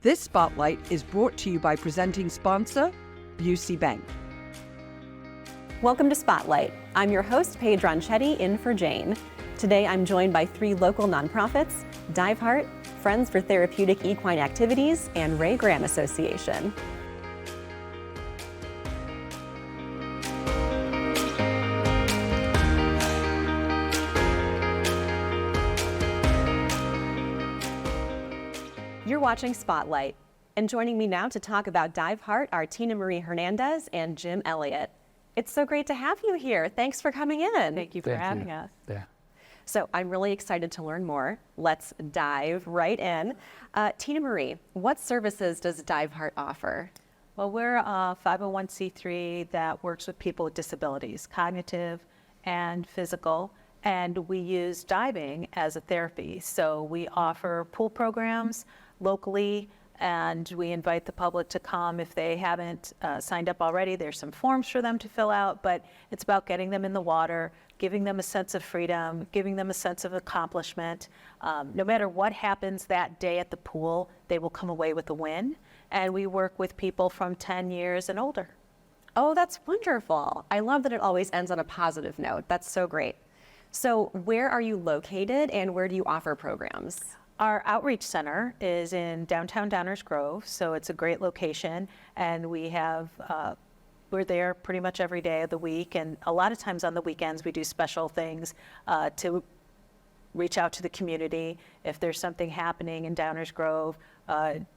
This Spotlight is brought to you by presenting sponsor, Busey Bank. Welcome to Spotlight. I'm your host, Paige Ronchetti, in for Jane. Today I'm joined by 3 local nonprofits, Diveheart, Friends for Therapeutic Equine Activities, and Ray Graham Association. You're watching Spotlight, and joining me now to talk about Diveheart are Tina Marie Hernandez and Jim Elliott. It's so great to have you here. Thanks for coming in. Thank you for having us. Yeah. So I'm really excited to learn more. Let's dive right in. Tina Marie, what services does Diveheart offer? Well, we're a 501c3 that works with people with disabilities, cognitive and physical, and we use diving as a therapy. So we offer pool programs locally, and we invite the public to come if they haven't signed up already. There's some forms for them to fill out, but it's about getting them in the water, giving them a sense of freedom, giving them a sense of accomplishment. No matter what happens that day at the pool, they will come away with a win. And we work with people from 10 years and older. Oh, that's wonderful. I love that it always ends on a positive note. That's so great. So where are you located and where do you offer programs? Our outreach center is in downtown Downers Grove, so it's a great location, and we have, we're there pretty much every day of the week, and a lot of times on the weekends we do special things to reach out to the community. If there's something happening in Downers Grove,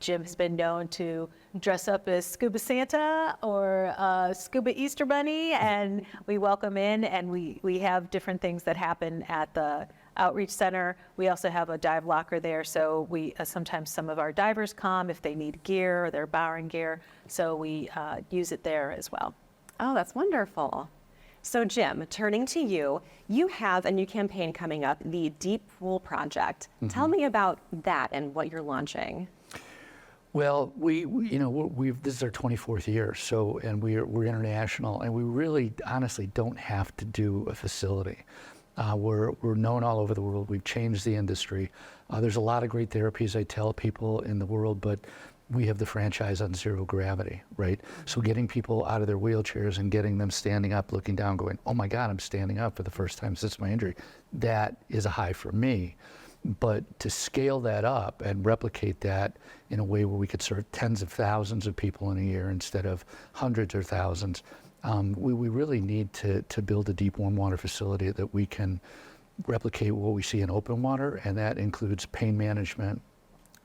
Jim has been known to dress up as Scuba Santa or Scuba Easter Bunny, and we welcome in, and we have different things that happen at the outreach center. We also have a dive locker there, so we sometimes some of our divers come if they need gear or they're borrowing gear, so we use it there as well. Oh, that's wonderful. So Jim, turning to you, you have a new campaign coming up, the Deep Pool Project. Mm-hmm. Tell me about that and what you're launching. Well, this is our 24th year, so, and we're international, and we really honestly don't have to do a facility. We're known all over the world. We've changed the industry. There's a lot of great therapies I tell people in the world, but we have the franchise on zero gravity, right? So getting people out of their wheelchairs and getting them standing up, looking down, going, oh my God, I'm standing up for the first time since my injury. That is a high for me. But to scale that up and replicate that in a way where we could serve tens of thousands of people in a year instead of hundreds or thousands, we really need to build a deep warm water facility that we can replicate what we see in open water, and that includes pain management.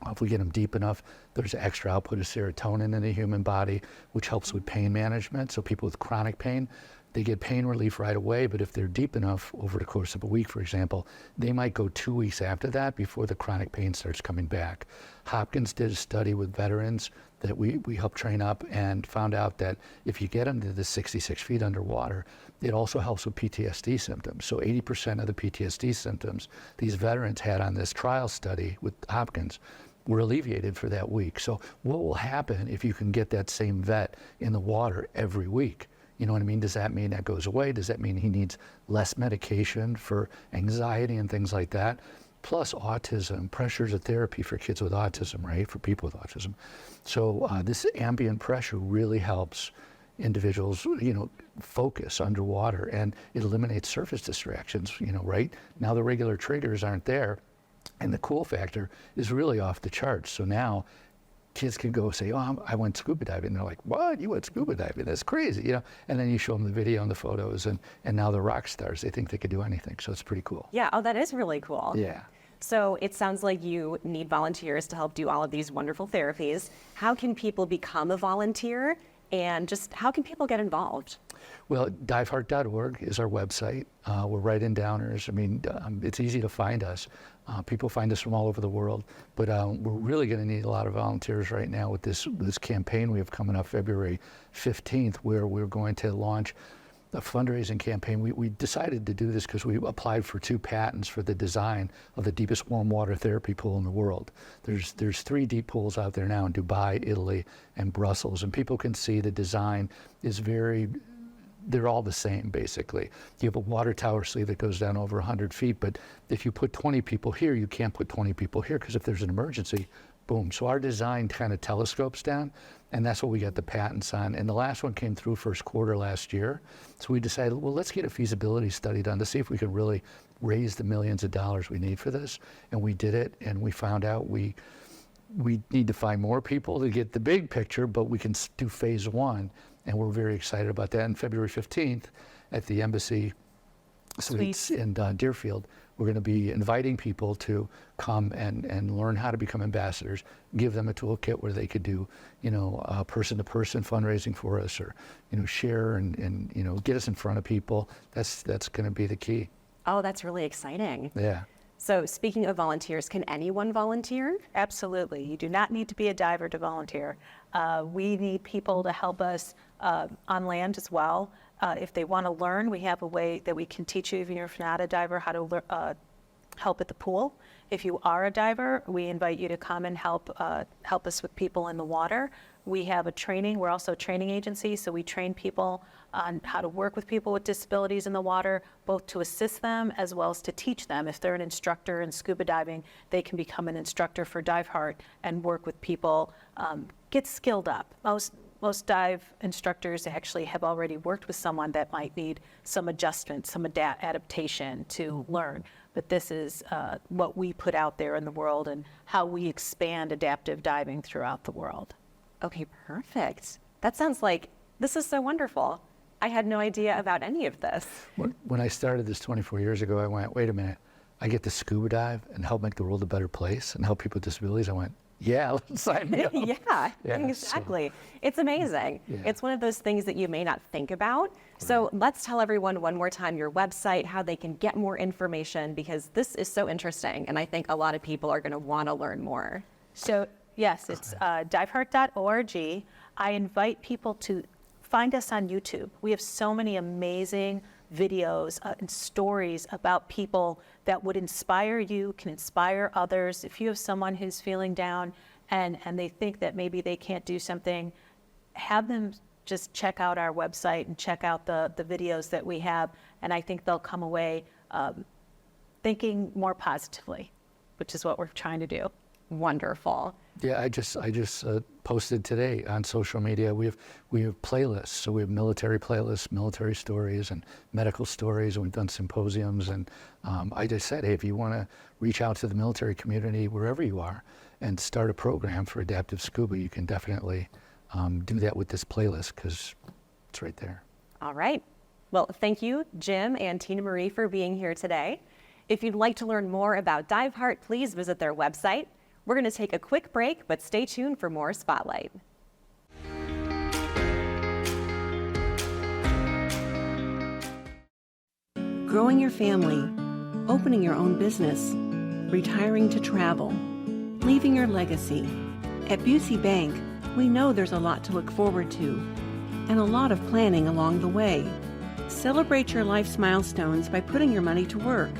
If we get them deep enough, there's extra output of serotonin in the human body, which helps with pain management. So people with chronic pain, they get pain relief right away, but if they're deep enough over the course of a week, for example, they might go 2 weeks after that before the chronic pain starts coming back. Hopkins did a study with veterans that we helped train up and found out that if you get them to the 66 feet underwater, it also helps with PTSD symptoms. So 80% of the PTSD symptoms these veterans had on this trial study with Hopkins were alleviated for that week. So what will happen if you can get that same vet in the water every week? You know what I mean? Does that mean that goes away? Does that mean he needs less medication for anxiety and things like that? Plus autism, pressures of therapy for kids with autism, right? For people with autism. So this ambient pressure really helps individuals, focus underwater, and it eliminates surface distractions, right? Now the regular triggers aren't there, and the cool factor is really off the charts. So now kids can go say, oh, I went scuba diving. And they're like, what? You went scuba diving? That's crazy, And then you show them the video and the photos, and now they're rock stars. They think they could do anything, so it's pretty cool. Yeah, oh, that is really cool. Yeah. So it sounds like you need volunteers to help do all of these wonderful therapies. How can people become a volunteer, and just how can people get involved? Well, diveheart.org is our website. We're right in Downers. I mean, it's easy to find us. People find us from all over the world, but we're really going to need a lot of volunteers right now with this campaign we have coming up February 15th, where we're going to launch a fundraising campaign. We decided to do this because we applied for 2 patents for the design of the deepest warm water therapy pool in the world. There's 3 deep pools out there now in Dubai, Italy, and Brussels, and people can see the design is they're all the same, basically. You have a water tower sleeve that goes down over 100 feet, but if you put 20 people here, you can't put 20 people here, because if there's an emergency, boom. So our design kind of telescopes down, and that's what we got the patents on. And the last one came through first quarter last year. So we decided, well, let's get a feasibility study done to see if we could really raise the millions of dollars we need for this. And we did it, and we found out we need to find more people to get the big picture, but we can do phase one. And we're very excited about that. And February 15th at the Embassy Suites in Deerfield, we're going to be inviting people to come and learn how to become ambassadors, give them a toolkit where they could do, person-to-person fundraising for us, or, share and get us in front of people. That's going to be the key. Oh, that's really exciting. Yeah. So speaking of volunteers, can anyone volunteer? Absolutely. You do not need to be a diver to volunteer. We need people to help us on land as well. If they want to learn, we have a way that we can teach you, even if you're not a diver, how to help at the pool. If you are a diver, we invite you to come and help us with people in the water. We have a training. We're also a training agency, so we train people on how to work with people with disabilities in the water, both to assist them as well as to teach them. If they're an instructor in scuba diving, they can become an instructor for Diveheart and work with people, get skilled up. Most dive instructors actually have already worked with someone that might need some adjustment, some adaptation to learn. But this is what we put out there in the world and how we expand adaptive diving throughout the world. Okay, perfect. That sounds like this is so wonderful. I had no idea about any of this. When I started this 24 years ago, I went, wait a minute, I get to scuba dive and help make the world a better place and help people with disabilities. I went, yeah, let's sign me up. Yeah, exactly. So, it's amazing. Yeah. It's one of those things that you may not think about. Right. So let's tell everyone one more time your website, how they can get more information, because this is so interesting, and I think a lot of people are going to want to learn more. So yes, it's diveheart.org. I invite people to find us on YouTube. We have so many amazing videos and stories about people that would inspire you, can inspire others. If you have someone who's feeling down and they think that maybe they can't do something, have them just check out our website and check out the videos that we have, and I think they'll come away thinking more positively, which is what we're trying to do. Wonderful. Yeah, I just posted today on social media. We have playlists. So we have military playlists, military stories, and medical stories. And we've done symposiums. And I just said, hey, if you want to reach out to the military community wherever you are and start a program for adaptive scuba, you can definitely do that with this playlist, because it's right there. All right. Well, thank you, Jim and Tina Marie, for being here today. If you'd like to learn more about Diveheart, please visit their website. We're going to take a quick break, but stay tuned for more Spotlight. Growing your family, opening your own business, retiring to travel, leaving your legacy. At Busey Bank, we know there's a lot to look forward to and a lot of planning along the way. Celebrate your life's milestones by putting your money to work.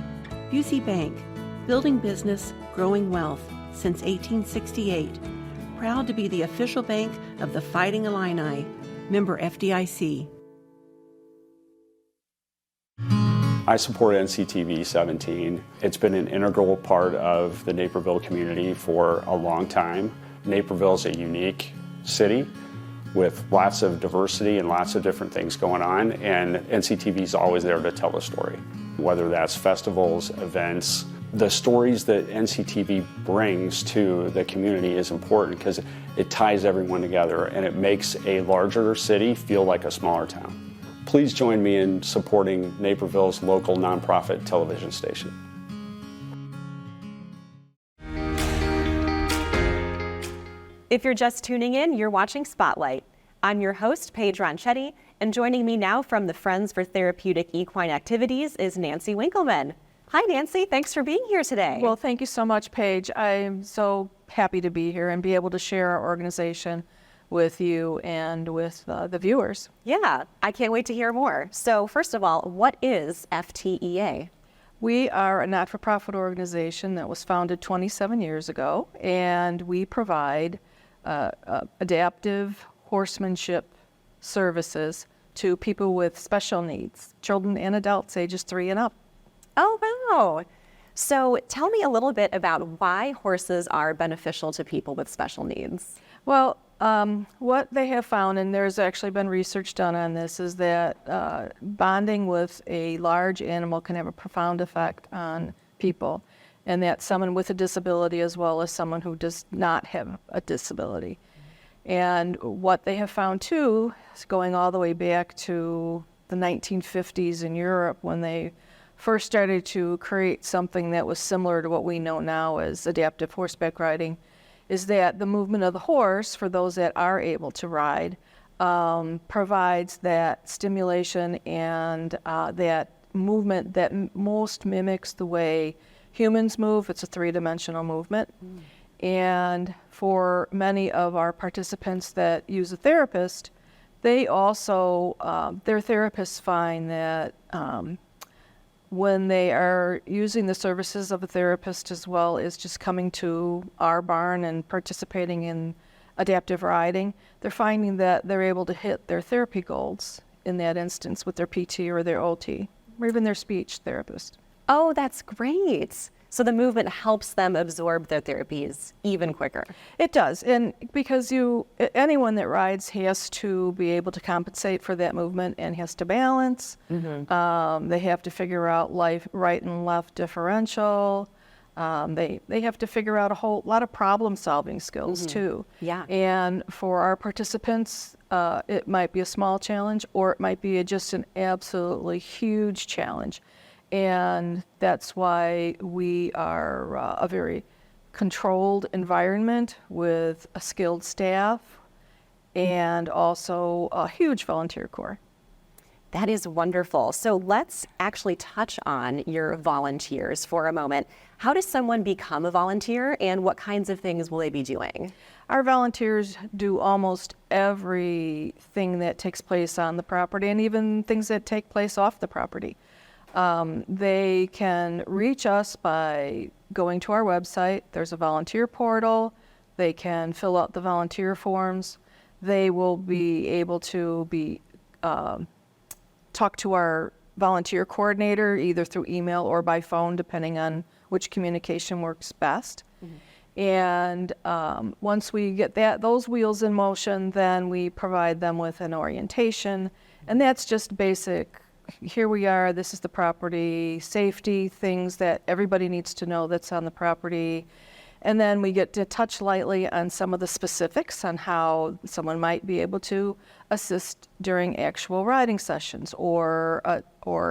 Busey Bank, building business, growing wealth. Since 1868, proud to be the official bank of the Fighting Illini, member FDIC. I support NCTV 17. It's been an integral part of the Naperville community for a long time. Naperville is a unique city with lots of diversity and lots of different things going on, and NCTV is always there to tell a story, whether that's festivals, events. The stories that NCTV brings to the community is important because it ties everyone together and it makes a larger city feel like a smaller town. Please join me in supporting Naperville's local nonprofit television station. If you're just tuning in, you're watching Spotlight. I'm your host, Paige Ronchetti, and joining me now from the Friends for Therapeutic Equine Activities is Nancy Winkleman. Hi, Nancy. Thanks for being here today. Well, thank you so much, Paige. I'm so happy to be here and be able to share our organization with you and with the viewers. Yeah, I can't wait to hear more. So first of all, what is FTEA? We are a not-for-profit organization that was founded 27 years ago, and we provide adaptive horsemanship services to people with special needs, children and adults ages 3 and up. Oh, wow. So tell me a little bit about why horses are beneficial to people with special needs. Well, what they have found, and there's actually been research done on this, is that bonding with a large animal can have a profound effect on people, and that someone with a disability as well as someone who does not have a disability. And what they have found too is going all the way back to the 1950s in Europe when they first started to create something that was similar to what we know now as adaptive horseback riding, is that the movement of the horse, for those that are able to ride, provides that stimulation and that movement that most mimics the way humans move. It's a three-dimensional movement. And for many of our participants that use a therapist, they also, their therapists find that when they are using the services of a therapist as well as just coming to our barn and participating in adaptive riding, they're finding that they're able to hit their therapy goals in that instance with their PT or their OT, or even their speech therapist. Oh, that's great. So the movement helps them absorb their therapies even quicker. It does, and because anyone that rides has to be able to compensate for that movement and has to balance. They have to figure out right and left differential. They have to figure out a whole lot of problem-solving skills too. Yeah. And for our participants, it might be a small challenge, or it might be just an absolutely huge challenge. And that's why we are a very controlled environment with a skilled staff and also a huge volunteer corps. That is wonderful. So let's actually touch on your volunteers for a moment. How does someone become a volunteer, and what kinds of things will they be doing? Our volunteers do almost everything that takes place on the property, and even things that take place off the property. They can reach us by going to our website. There's a volunteer portal. They can fill out the volunteer forms. They will be able to talk to our volunteer coordinator either through email or by phone, depending on which communication works best. And once we get those wheels in motion, then we provide them with an orientation, and that's just basic. Here we are, this is the property, safety, things that everybody needs to know that's on the property. And then we get to touch lightly on some of the specifics on how someone might be able to assist during actual riding sessions, or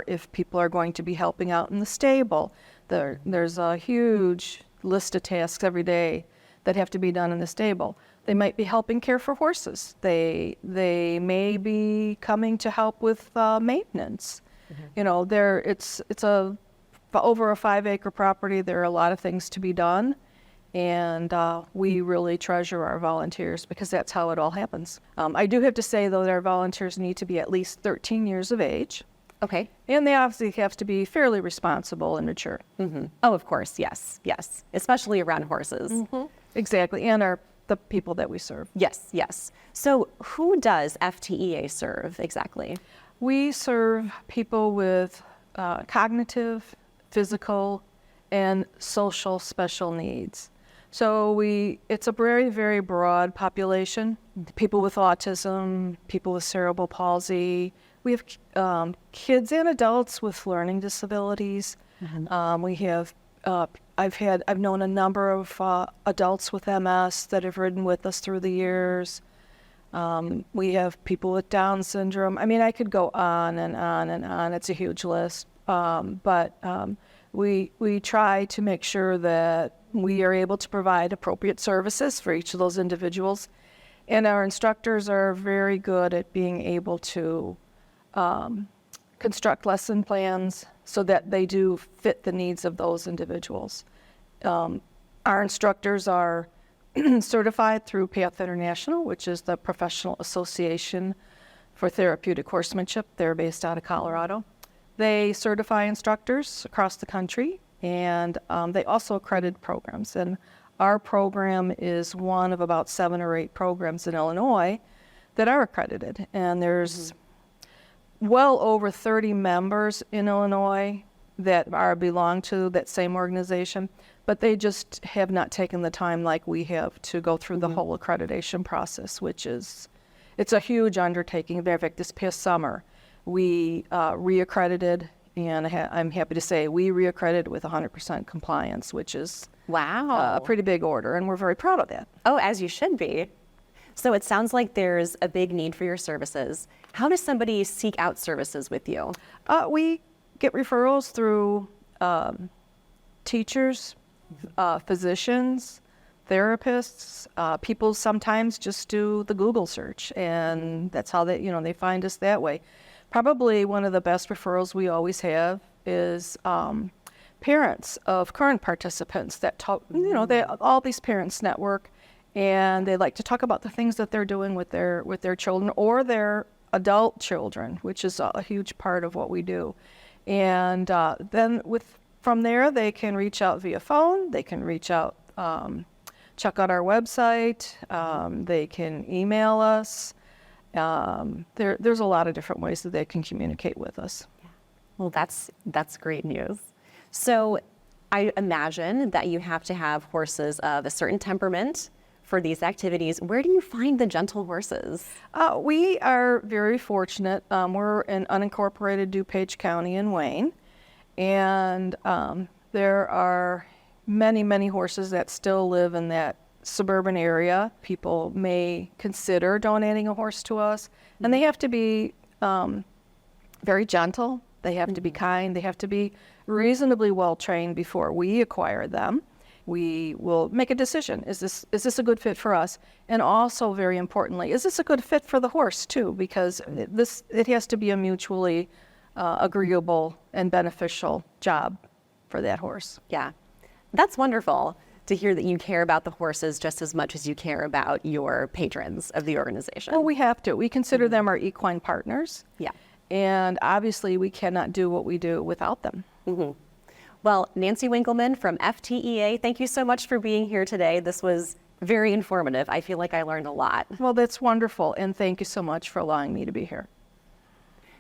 if people are going to be helping out in the stable. There's a huge list of tasks every day that have to be done in the stable. They might be helping care for horses. They may be coming to help with maintenance. You know, it's over a 5-acre property. There are a lot of things to be done, and we really treasure our volunteers because that's how it all happens. I do have to say, though, that our volunteers need to be at least 13 years of age. Okay. And they obviously have to be fairly responsible and mature. Oh, of course, yes, especially around horses. Exactly, and the people that we serve. Yes. So who does FTEA serve exactly? We serve people with cognitive, physical, and social special needs. So it's a very, very broad population. People with autism, people with cerebral palsy. We have kids and adults with learning disabilities. We have I've known a number of adults with MS that have ridden with us through the years. We have people with Down syndrome. I mean, I could go on and on and on. It's a huge list. But we try to make sure that we are able to provide appropriate services for each of those individuals. And our instructors are very good at being able to construct lesson plans so that they do fit the needs of those individuals. Our instructors are certified through PATH International, which is the professional association for therapeutic horsemanship. They're based out of Colorado. They certify instructors across the country, and they also accredit programs. And our program is one of about 7 or 8 programs in Illinois that are accredited. And there's well over 30 members in Illinois that belong to that same organization, but they just have not taken the time like we have to go through the whole accreditation process, which is, it's a huge undertaking. In fact, this past summer, we reaccredited, and I'm happy to say we reaccredited with 100% compliance, which is Wow. a pretty big order, and we're very proud of that. Oh, as you should be. So it sounds like there's a big need for your services. How does somebody seek out services with you? We get referrals through teachers, physicians, therapists. People sometimes just do the Google search, and that's how they find us that way. Probably one of the best referrals we always have is parents of current participants that talk. All these parents network, and they like to talk about the things that they're doing with their children or their adult children, which is a huge part of what we do. And then from there, they can reach out via phone. They can reach out, check out our website. They can email us. There's a lot of different ways that they can communicate with us. Well, that's great news. So I imagine that you have to have horses of a certain temperament for these activities. Where do you find the gentle horses? We are very fortunate. We're in unincorporated DuPage County in Wayne, and there are many, many horses that still live in that suburban area. People may consider donating a horse to us, and they have to be very gentle. They have to be kind. They have to be reasonably well trained before we acquire them. We will make a decision. Is this a good fit for us? And also, very importantly, is this a good fit for the horse too? Because it has to be a mutually agreeable and beneficial job for that horse. Yeah, that's wonderful to hear that you care about the horses just as much as you care about your patrons of the organization. Well, we have to. We consider them our equine partners. Yeah. And obviously, we cannot do what we do without them. Well, Nancy Winkleman from FTEA, thank you so much for being here today. This was very informative. I feel like I learned a lot. Well, that's wonderful, and thank you so much for allowing me to be here.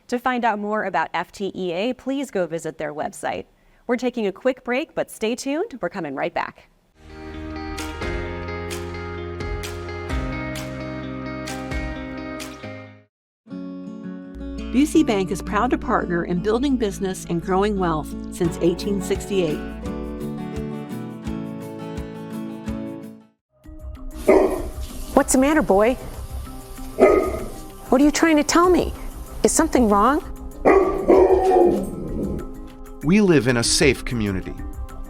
To find out more about FTEA, please go visit their website. We're taking a quick break, but stay tuned. We're coming right back. Busey Bank is proud to partner in building business and growing wealth since 1868. What's the matter, boy? What are you trying to tell me? Is something wrong? We live in a safe community,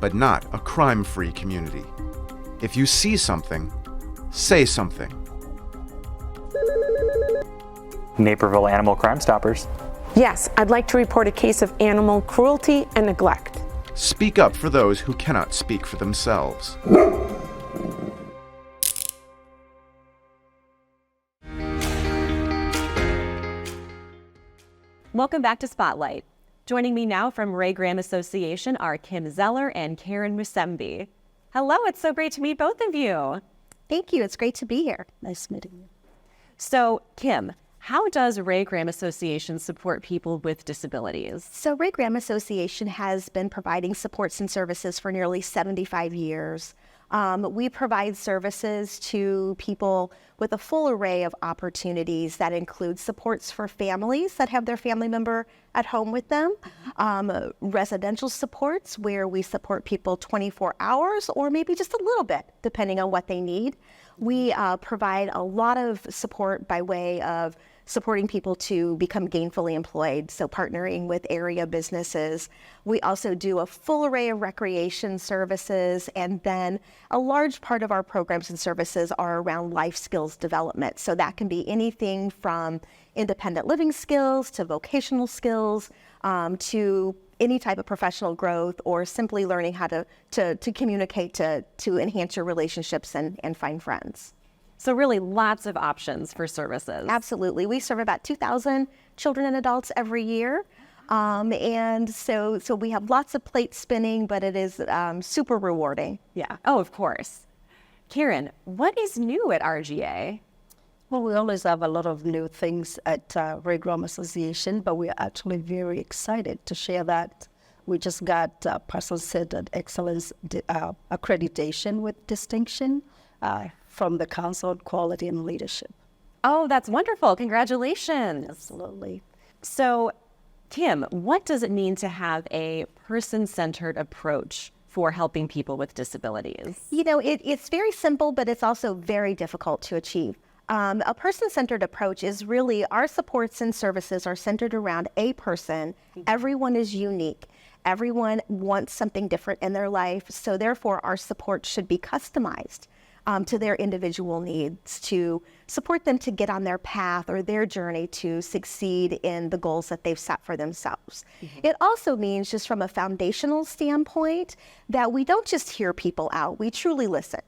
but not a crime-free community. If you see something, say something. Naperville Animal Crime Stoppers. Yes, I'd like to report a case of animal cruelty and neglect. Speak up for those who cannot speak for themselves. Welcome back to Spotlight. Joining me now from Ray Graham Association are Kim Zeller and Karen Musembi. Hello, it's so great to meet both of you. Thank you. It's great to be here. Nice meeting you. So, Kim, how does Ray Graham Association support people with disabilities? So Ray Graham Association has been providing supports and services for nearly 75 years. We provide services to people with a full array of opportunities that include supports for families that have their family member at home with them, residential supports where we support people 24 hours or maybe just a little bit, depending on what they need. We provide a lot of support by way of supporting people to become gainfully employed, so partnering with area businesses. We also do a full array of recreation services, and then a large part of our programs and services are around life skills development. So that can be anything from independent living skills to vocational skills to any type of professional growth, or simply learning how to communicate to enhance your relationships and find friends. So really lots of options for services. Absolutely. We serve about 2,000 children and adults every year. And so we have lots of plate spinning, but it is super rewarding. Yeah. Oh, of course. Karen, what is new at RGA? Well, we always have a lot of new things at Ray Graham Association, but we're actually very excited to share that We just got person-centered excellence accreditation with distinction from the Council on Quality and Leadership. Oh, that's wonderful. Congratulations. Absolutely. So, Kim, what does it mean to have a person-centered approach for helping people with disabilities? You know, it's very simple, but it's also very difficult to achieve. A person-centered approach is really our supports and services are centered around a person. Everyone is unique. Everyone wants something different in their life. So therefore, our support should be customized to their individual needs to support them to get on their path or their journey to succeed in the goals that they've set for themselves. It also means, just from a foundational standpoint, that we don't just hear people out, we truly listen.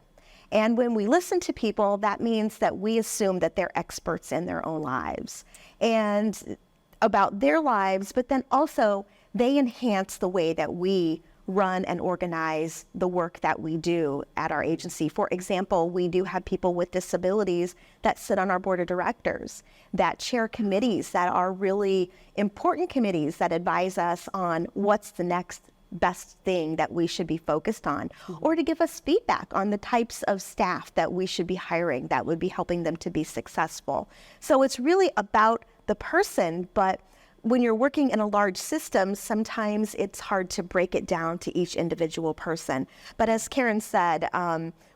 And when we listen to people, that means that we assume that they're experts in their own lives and about their lives, but then also they enhance the way that we run and organize the work that we do at our agency. For example, we do have people with disabilities that sit on our board of directors, that chair committees that are really important committees that advise us on what's the next best thing that we should be focused on, or to give us feedback on the types of staff that we should be hiring that would be helping them to be successful. So it's really about the person, but when you're working in a large system, sometimes it's hard to break it down to each individual person. But as Karen said,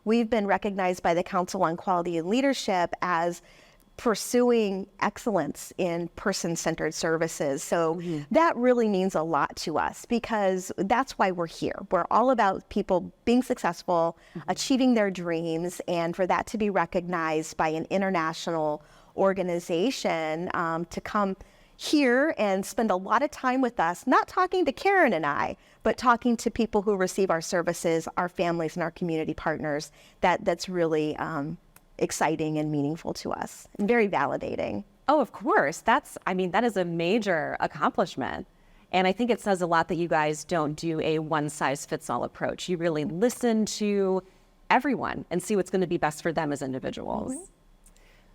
we've been recognized by the Council on Quality and Leadership as pursuing excellence in person-centered services. So that really means a lot to us, because that's why we're here. We're all about people being successful, achieving their dreams, and for that to be recognized by an international organization to come here and spend a lot of time with us, not talking to Karen and I, but talking to people who receive our services, our families and our community partners. That's really exciting and meaningful to us and very validating. Oh, of course. That is a major accomplishment. And I think it says a lot that you guys don't do a one-size-fits-all approach. You really listen to everyone and see what's going to be best for them as individuals.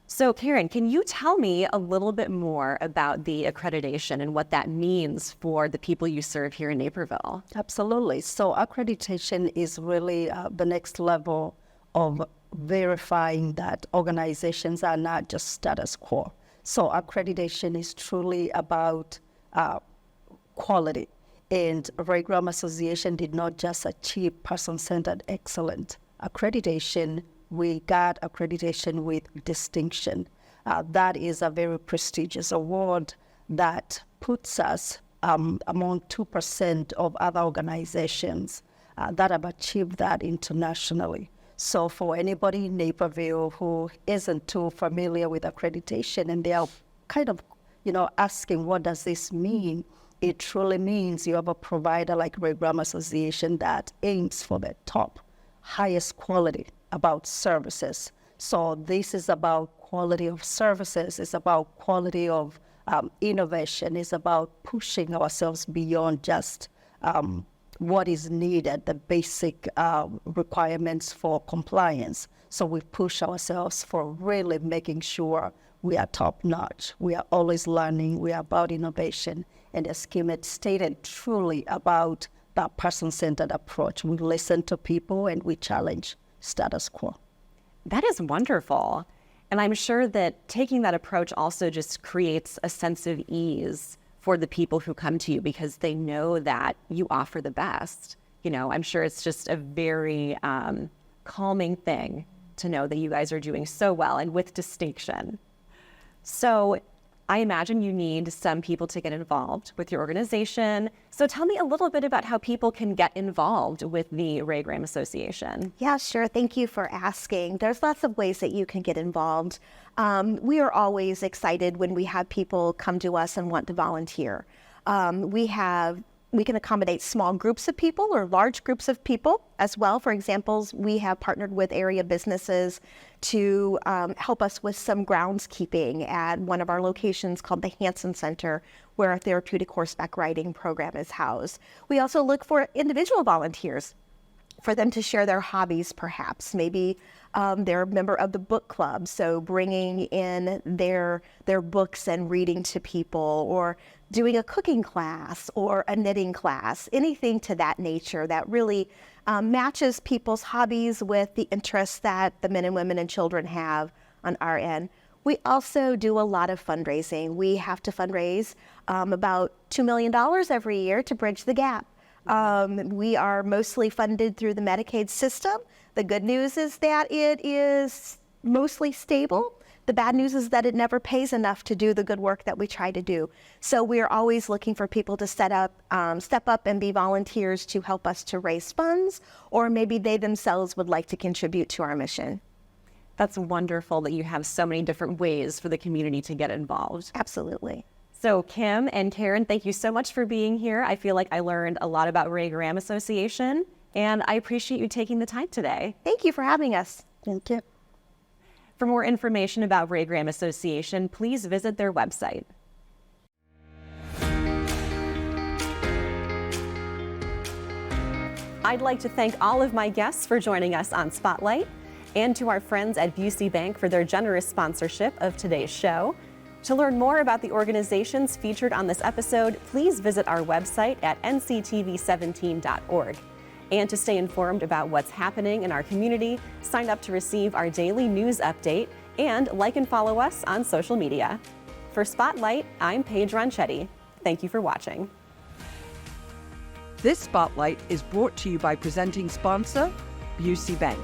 So Karen, can you tell me a little bit more about the accreditation and what that means for the people you serve here in Naperville? Absolutely. So accreditation is really the next level of verifying that organizations are not just status quo. So accreditation is truly about quality. And Ray Graham Association did not just achieve person-centered excellence accreditation, we got accreditation with distinction. That is a very prestigious award that puts us among 2% of other organizations that have achieved that internationally. So for anybody in Naperville who isn't too familiar with accreditation and they are kind of, asking what does this mean, it truly means you have a provider like Ray Graham Association that aims for the top, highest quality about services. So this is about quality of services, it's about quality of innovation, it's about pushing ourselves beyond just what is needed, the basic requirements for compliance. So we push ourselves for really making sure we are top notch. We are always learning, we are about innovation. And as Kim had stated, truly about that person-centered approach. We listen to people and we challenge status quo. That is wonderful. And I'm sure that taking that approach also just creates a sense of ease for the people who come to you because they know that you offer the best. I'm sure it's just a very calming thing to know that you guys are doing so well and with distinction. So I imagine you need some people to get involved with your organization. So tell me a little bit about how people can get involved with the Ray Graham Association. Yeah, sure. Thank you for asking. There's lots of ways that you can get involved. We are always excited when we have people come to us and want to volunteer. We can accommodate small groups of people or large groups of people as well. For example, we have partnered with area businesses to help us with some groundskeeping at one of our locations called the Hansen Center, where our therapeutic horseback riding program is housed. We also look for individual volunteers for them to share their hobbies, perhaps. Maybe They're a member of the book club, so bringing in their books and reading to people, or doing a cooking class or a knitting class, anything to that nature that really matches people's hobbies with the interests that the men and women and children have on our end. We also do a lot of fundraising. We have to fundraise about $2 million every year to bridge the gap. We are mostly funded through the Medicaid system. The good news is that it is mostly stable. The bad news is that it never pays enough to do the good work that we try to do. So we are always looking for people to step up and be volunteers to help us to raise funds, or maybe they themselves would like to contribute to our mission. That's wonderful that you have so many different ways for the community to get involved. Absolutely. So Kim and Karen, thank you so much for being here. I feel like I learned a lot about Ray Graham Association, and I appreciate you taking the time today. Thank you for having us. Thank you. For more information about Ray Graham Association, please visit their website. I'd like to thank all of my guests for joining us on Spotlight, and to our friends at Busey Bank for their generous sponsorship of today's show. To learn more about the organizations featured on this episode, please visit our website at nctv17.org. And to stay informed about what's happening in our community, sign up to receive our daily news update and like and follow us on social media. For Spotlight, I'm Paige Ronchetti. Thank you for watching. This Spotlight is brought to you by presenting sponsor, Busey Bank.